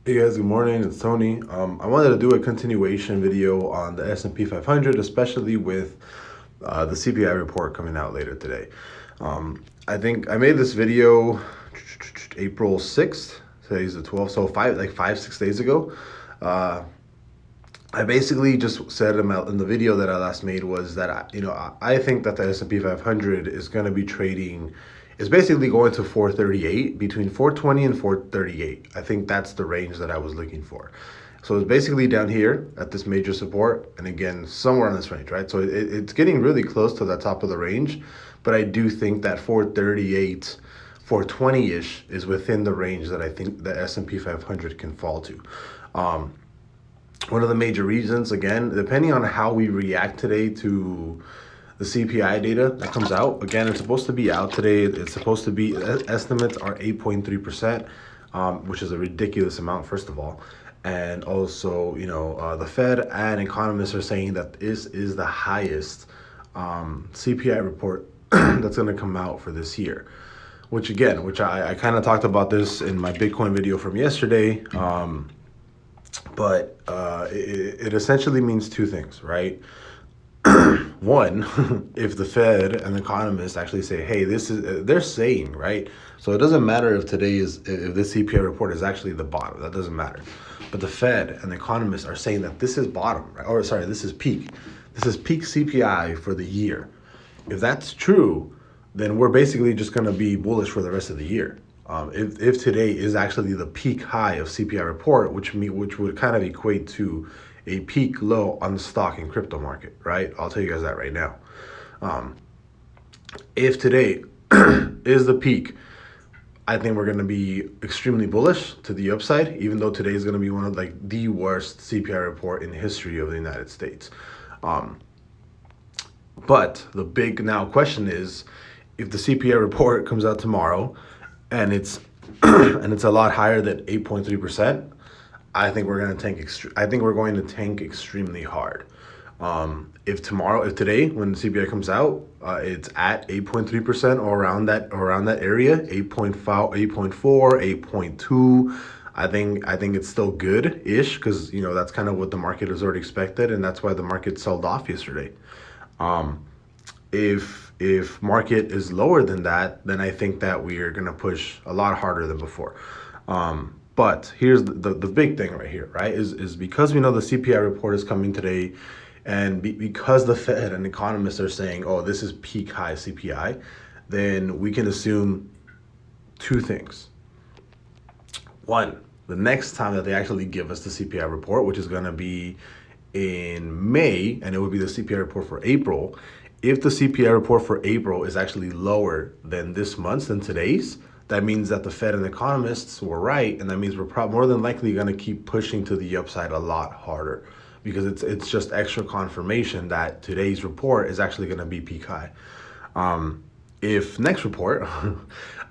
Hey guys, good morning. It's Tony. I wanted to do a continuation video on the S&P 500, especially with the CPI report coming out later today. I think I made this video April 6th. Today's the 12th, so 5, 6 days ago. I basically just said in the video that I last made was that I think that the S&P 500 is going to be trading. It's basically going to 438, between 420 and 438. I think that's the range that I was looking for. So it's basically down here at this major support, and again, somewhere in this range, right? So it's getting really close to the top of the range, but I do think that 438, 420-ish is within the range that I think the S&P 500 can fall to. One of the major reasons, again, depending on how we react today to the CPI data that comes out. Again, it's supposed to be out today. It's supposed to be, estimates are 8.3%, which is a ridiculous amount, first of all. And also, the Fed and economists are saying that this is the highest CPI report that's going to come out for this year. Which I kind of talked about this in my Bitcoin video from yesterday. But it essentially means two things, right? One, if the Fed and the economists actually say, hey, they're saying, right? So it doesn't matter if this CPI report is actually the bottom. That doesn't matter. But the Fed and the economists are saying that this is bottom, right? Or sorry, this is peak. This is peak CPI for the year. If that's true, then we're basically just going to be bullish for the rest of the year. If today is actually the peak high of CPI report, which would kind of equate to a peak low on the stock and crypto market, right? I'll tell you guys that right now. If today is the peak, I think we're going to be extremely bullish to the upside, even though today is going to be one of the worst CPI report in history of the United States. But the big now question is, if the CPI report comes out tomorrow and it's and it's a lot higher than 8.3%, I think we're going to tank. I think we're going to tank extremely hard. If today, when the CPI comes out, it's at 8.3% or around that area, 8.5, 8.4, 8.2. I think it's still good-ish because that's kind of what the market has already expected, and that's why the market sold off yesterday. If market is lower than that, then I think that we are going to push a lot harder than before. But here's the big thing right here, right? Is because we know the CPI report is coming today, and because the Fed and economists are saying, oh, this is peak high CPI, then we can assume two things. One, the next time that they actually give us the CPI report, which is going to be in May, and it would be the CPI report for April. If the CPI report for April is actually lower than this month's, than today's, that means that the Fed and economists were right, and that means we're more than likely going to keep pushing to the upside a lot harder, because it's just extra confirmation that today's report is actually going to be peak high. If next report,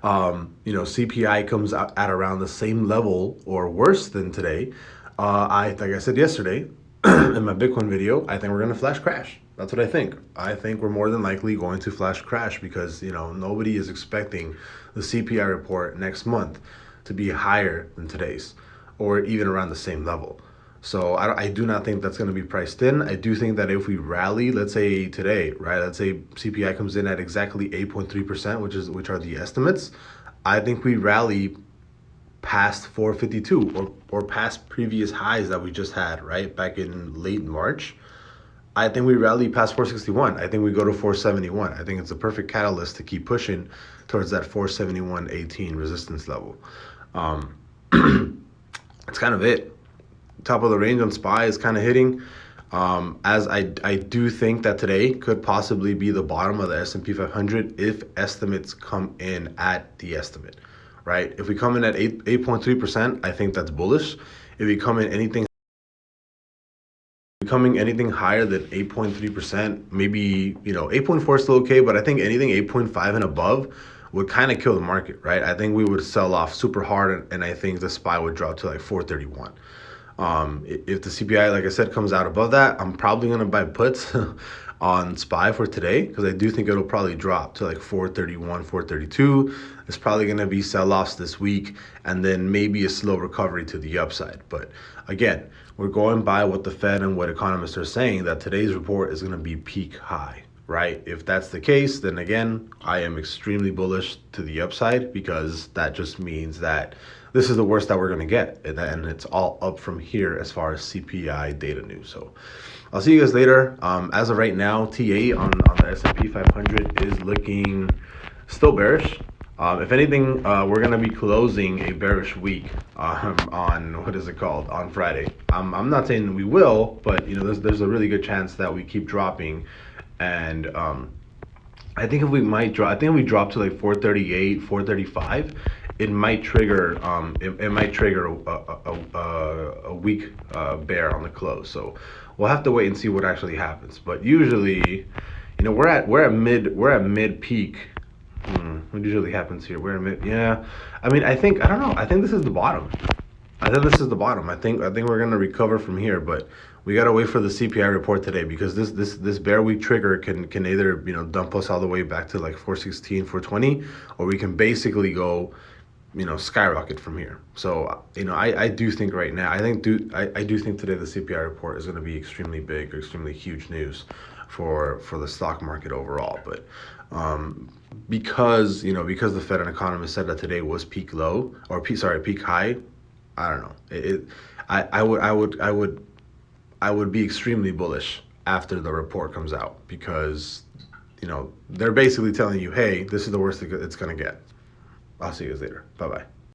CPI comes out at around the same level or worse than today, like I said yesterday in my Bitcoin video, I think we're going to flash crash. That's what I think. I think we're more than likely going to flash crash because, nobody is expecting the CPI report next month to be higher than today's or even around the same level. So I do not think that's going to be priced in. I do think that if we rally, let's say today, right? Let's say CPI comes in at exactly 8.3%, which are the estimates. I think we rally past 452 or past previous highs that we just had, right? Back in late March. I think we rally past 461. I think we go to 471. I think it's a perfect catalyst to keep pushing towards that 471.18 resistance level. It's kind of it. Top of the range on SPY is kind of hitting. As I do think that today could possibly be the bottom of the S&P 500 if estimates come in at the estimate, right? If we come in at 8.3%, I think that's bullish. If we come in anything higher than 8.3%, maybe 8.4 is still okay, but I think anything 8.5 and above would kind of kill the market, right? I think we would sell off super hard, and I think the SPY would drop to 431. If the CPI, like I said, comes out above that, I'm probably going to buy puts on SPY for today, because I do think it'll probably drop to like 431, 432. It's probably going to be sell-offs this week, and then maybe a slow recovery to the upside. But again, we're going by what the Fed and what economists are saying, that today's report is going to be peak high, right? If that's the case, then again, I am extremely bullish to the upside, because that just means that this is the worst that we're going to get, and it's all up from here as far as CPI data news. So I'll see you guys later. As of right now, TA on the S&P 500 is looking still bearish. If anything, we're going to be closing a bearish week on, what is it called, on Friday. I'm not saying we will, but there's a really good chance that we keep dropping. And I think if we drop to like 438, 435, it might trigger a weak bear on the close. So we'll have to wait and see what actually happens. But usually, we're at mid peak. What usually happens here? We're at mid. Yeah, I don't know. I think this is the bottom. I think we're gonna recover from here, but we gotta wait for the CPI report today, because this bear week trigger can either dump us all the way back to like 416, 420, or we can basically go skyrocket from here. So I do think right now, I do think today the CPI report is going to be extremely big, or extremely huge news for the stock market overall. But because the Fed and economists said that today was peak low, or peak high, I don't know. I would be extremely bullish after the report comes out, because they're basically telling you, hey, this is the worst it's going to get. I'll see you guys later. Bye-bye.